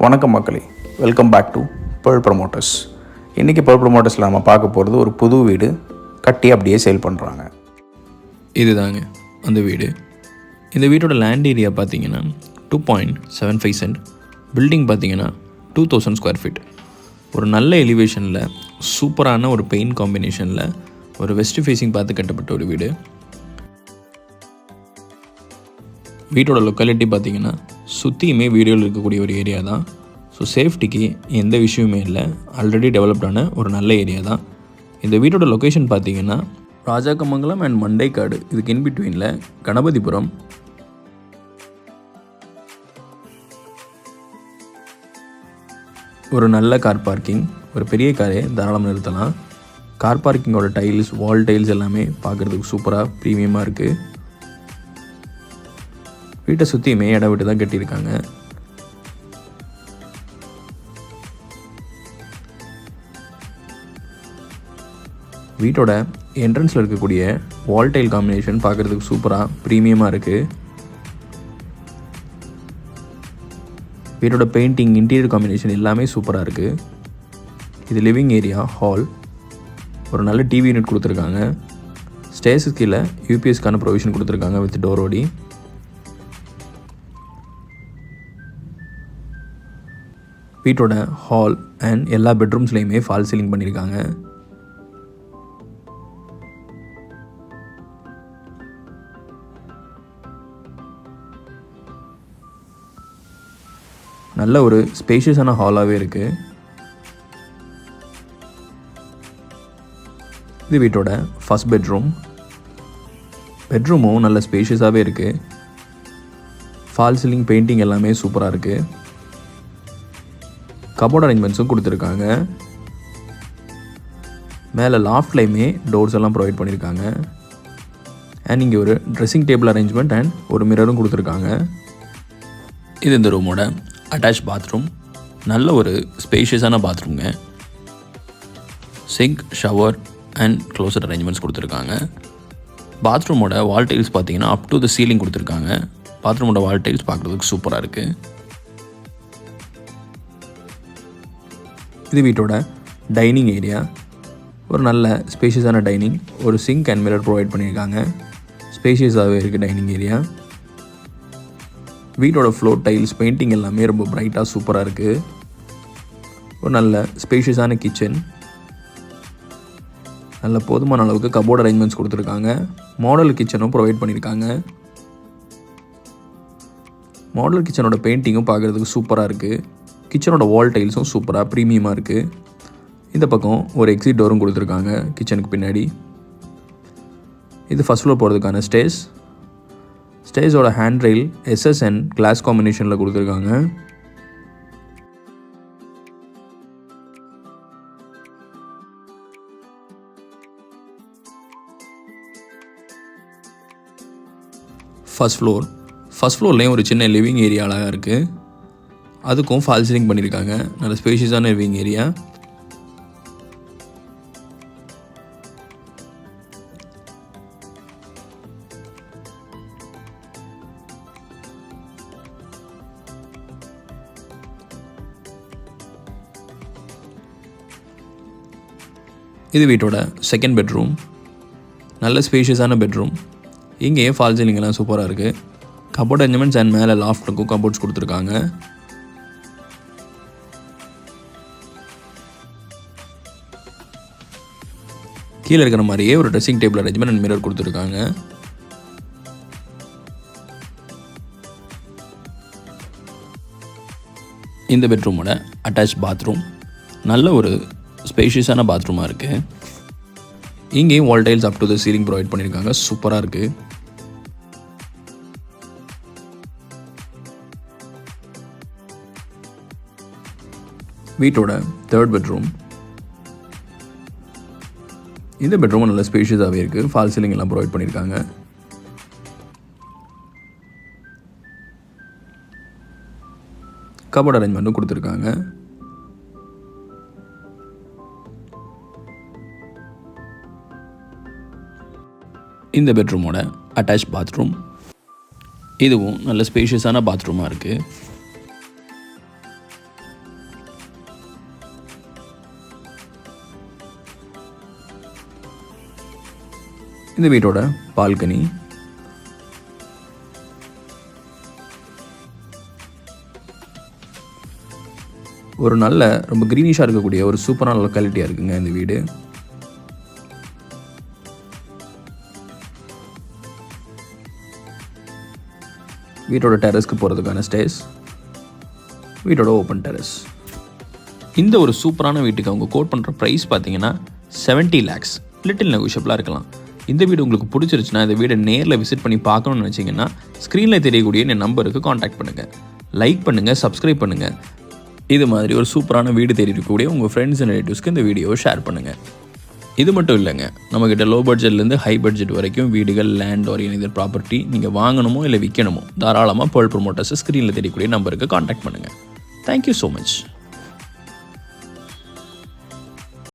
வணக்கம் மக்களே, welcome back to Pearl Promoters. இன்றைக்கி பேர்ல் ப்ரமோட்டர்ஸில் நம்ம பார்க்க போகிறது ஒரு புது வீடு கட்டி அப்படியே சேல் பண்ணுறாங்க. இதுதாங்க அந்த வீடு. இந்த வீட்டோட லேண்ட் ஏரியா பார்த்தீங்கன்னா 2.75 சென்ட், பில்டிங் பார்த்தீங்கன்னா 2000 ஸ்கொயர் ஃபீட். ஒரு நல்ல எலிவேஷனில் சூப்பரான ஒரு பெயிண்ட் காம்பினேஷனில் ஒரு வெஸ்ட் ஃபேஸிங் பார்த்து கட்டப்பட்ட ஒரு வீடு. வீட்டோட லொக்காலிட்டி பார்த்திங்கன்னா சுற்றியுமே வீடியோவில் இருக்கக்கூடிய ஒரு ஏரியா தான். ஸோ சேஃப்டிக்கு எந்த விஷயமே இல்லை, ஆல்ரெடி டெவலப்டான ஒரு நல்ல ஏரியா தான். இந்த வீட்டோட லொக்கேஷன் பார்த்திங்கன்னா ராஜாக்கமங்கலம் அண்ட் மண்டைக்காடு, இதுக்கு இன்பிட்வீனில் கணபதிபுரம். ஒரு நல்ல கார் பார்க்கிங், ஒரு பெரிய காரே தாராளமாக நிறுத்தலாம். கார் பார்க்கிங்கோட டைல்ஸ், வால் டைல்ஸ் எல்லாமே பார்க்குறதுக்கு சூப்பராக ப்ரீமியமாக இருக்குது. வீட்டை சுற்றியுமே இடம் விட்டு தான் கட்டியிருக்காங்க. வீட்டோட என்ட்ரன்ஸில் இருக்கக்கூடிய வால் டைல் காம்பினேஷன் பார்க்குறதுக்கு சூப்பராக ப்ரீமியமாக இருக்குது. வீட்டோட பெயிண்டிங், இன்டீரியர் காம்பினேஷன் எல்லாமே சூப்பராக இருக்குது. இது லிவிங் ஏரியா, ஹால். ஒரு நல்ல டிவி யூனிட் கொடுத்துருக்காங்க. ஸ்டேர்ஸுக்கு கீழே யூபிஎஸ்க்கான ப்ரொவிஷன் கொடுத்துருக்காங்க வித் டோரோடி. வீட்டோட ஹால் அண்ட் எல்லா பெட்ரூம்ஸ்லேயுமே ஃபால் சீலிங் பண்ணியிருக்காங்க. நல்ல ஒரு ஸ்பேஷியஸான ஹாலாகவே இருக்குது. இது வீட்டோட ஃபர்ஸ்ட் பெட்ரூம். பெட்ரூமும் நல்ல ஸ்பேஷியஸாகவே இருக்குது. ஃபால் சீலிங், பெயிண்டிங் எல்லாமே சூப்பராக இருக்குது. கபோர்ட் அரேஞ்ச்மெண்ட்ஸும் கொடுத்துருக்காங்க. மேலே லாஃப்ட்லேயுமே டோர்ஸ் எல்லாம் ப்ரொவைட் பண்ணியிருக்காங்க. அண்ட் இங்கே ஒரு ட்ரெஸ்ஸிங் டேபிள் அரேஞ்ச்மெண்ட் அண்ட் ஒரு மிரரும் கொடுத்துருக்காங்க. இது இந்த ரூமோட அட்டாச் பாத்ரூம். நல்ல ஒரு ஸ்பேஷியஸான பாத்ரூம்ங்க. Sink, shower and closet arrangements கொடுத்துருக்காங்க. பாத்ரூமோட வால் டைல்ஸ் பார்த்தீங்கன்னா அப் டு த சீலிங் கொடுத்துருக்காங்க. பாத்ரூமோட வால் டைல்ஸ் பார்க்குறதுக்கு சூப்பராக இருக்குது. இது வீட்டோட டைனிங் ஏரியா. ஒரு நல்ல ஸ்பேஷியஸான டைனிங், ஒரு சிங்க் அண்ட் மிரர் ப்ரொவைட் பண்ணியிருக்காங்க. ஸ்பேஷியஸாகவே இருக்குது டைனிங் ஏரியா. வீட்டோட ஃப்ளோர் டைல்ஸ், பெயிண்டிங் எல்லாமே ரொம்ப பிரைட்டாக சூப்பராக இருக்குது. ஒரு நல்ல ஸ்பேஷியஸான கிச்சன். நல்ல போதுமான அளவுக்கு கபோர்ட் அரேஞ்ச்மெண்ட்ஸ் கொடுத்துருக்காங்க. மாடல் கிச்சனும் ப்ரொவைட் பண்ணியிருக்காங்க. மாடல் கிச்சனோட பெயிண்டிங்கும் பார்க்குறதுக்கு சூப்பராக இருக்குது. கிச்சனோட வால் டைல்ஸும் சூப்பராக ப்ரீமியமாக இருக்குது. இந்த பக்கம் ஒரு எக்ஸிட் டோரும் கொடுத்துருக்காங்க கிச்சனுக்கு பின்னாடி. இது ஃபர்ஸ்ட் ஃப்ளோர் போகிறதுக்கான ஸ்டேர்ஸ். ஸ்டேர்ஸோட hand rail SS and glass காம்பினேஷனில் கொடுத்துருக்காங்க. ஃபர்ஸ்ட் ஃப்ளோர்லேயும் ஒரு சின்ன லிவிங் ஏரியா அழகாக இருக்குது. அதுக்கும் ஃபால் சீலிங் பண்ணியிருக்காங்க. நல்ல ஸ்பேஷியஸான லிவிங் ஏரியா. இது வீட்டோட செகண்ட் பெட்ரூம். நல்ல ஸ்பேஷியஸான பெட்ரூம். இங்கேயும் ஃபால் சீலிங் எல்லாம் சூப்பராக இருக்குது. கபோர்ட் அரேஞ்ச்மெண்ட்ஸ் அண்ட் மேலே லாஃப்ட்டுக்கும் கபோர்ட்ஸ் கொடுத்துருக்காங்க. கீழே இருக்கிற மாதிரியே ஒரு dressing table arrangement and mirror கொடுத்துருக்காங்க. இந்த பெட்ரூமோட அட்டாச் பாத்ரூம். நல்ல ஒரு ஸ்பேஷியஸான பாத்ரூமாக இருக்குது. இங்கேயும் வால் tiles up to the ceiling provide பண்ணியிருக்காங்க. சூப்பராக இருக்குது. வீட்டோட தேர்ட் பெட்ரூம். இந்த பெட்ரூமும் நல்ல ஸ்பேஷியஸாகவே இருக்குது. ஃபால் சீலிங் எல்லாம் ப்ரொவைட் பண்ணியிருக்காங்க. கபோர்ட் அரேஞ்ச்மெண்ட்டும் கொடுத்துருக்காங்க. இந்த பெட்ரூமோட அட்டாச் பாத்ரூம். இதுவும் நல்ல ஸ்பேஷியஸான பாத்ரூமாக இருக்குது. இந்த வீட்டோட பால்கனி. ஒரு நல்ல ரொம்ப க்ரீனிஷாக இருக்கக்கூடிய ஒரு சூப்பரான லொக்காலிட்டியாக இருக்குங்க இந்த வீடு. வீட்டோட டெரஸ்க்கு போகிறதுக்கான ஸ்டேஸ், வீட்டோட ஓப்பன் டெரஸ். இந்த ஒரு சூப்பரான வீட்டுக்கு அவங்க கோட் பண்ணுற ப்ரைஸ் பார்த்தீங்கன்னா 70 lakhs. லிட்டில் நெகோஷியபிளாக இருக்கலாம். இந்த வீடு உங்களுக்கு பிடிச்சிருச்சுன்னா இந்த வீடை நேரில் விசிட் பண்ணி பார்க்கணும்னு நினச்சிங்கன்னா ஸ்க்ரீனில் தெரியக்கூடிய என் நம்பருக்கு காண்டாக்ட் பண்ணுங்கள். லைக் பண்ணுங்கள், சப்ஸ்கிரைப் பண்ணுங்கள். இது மாதிரி ஒரு சூப்பரான வீடு தேடி இருக்கக்கூடிய உங்கள் ஃப்ரெண்ட்ஸ் அண்ட் ரிலேட்டிவ்ஸ்க்கு இந்த வீடியோவை ஷேர் பண்ணுங்கள். இது மட்டும் இல்லைங்க, நம்மக்கிட்ட லோ பட்ஜெட்லேருந்து ஹை பட்ஜெட் வரைக்கும் வீடுகள், லேண்ட் ஆர் எனி ப்ராப்பர்ட்டி நீங்கள் வாங்கணுமோ இல்லை விற்கணுமோ தாராளமாக பேர்ல் ப்ரொமோட்டர்ஸ் ஸ்க்ரீனில் தெரியக்கூடிய நம்பருக்கு காண்டாக்ட் பண்ணுங்கள். Thank you so much.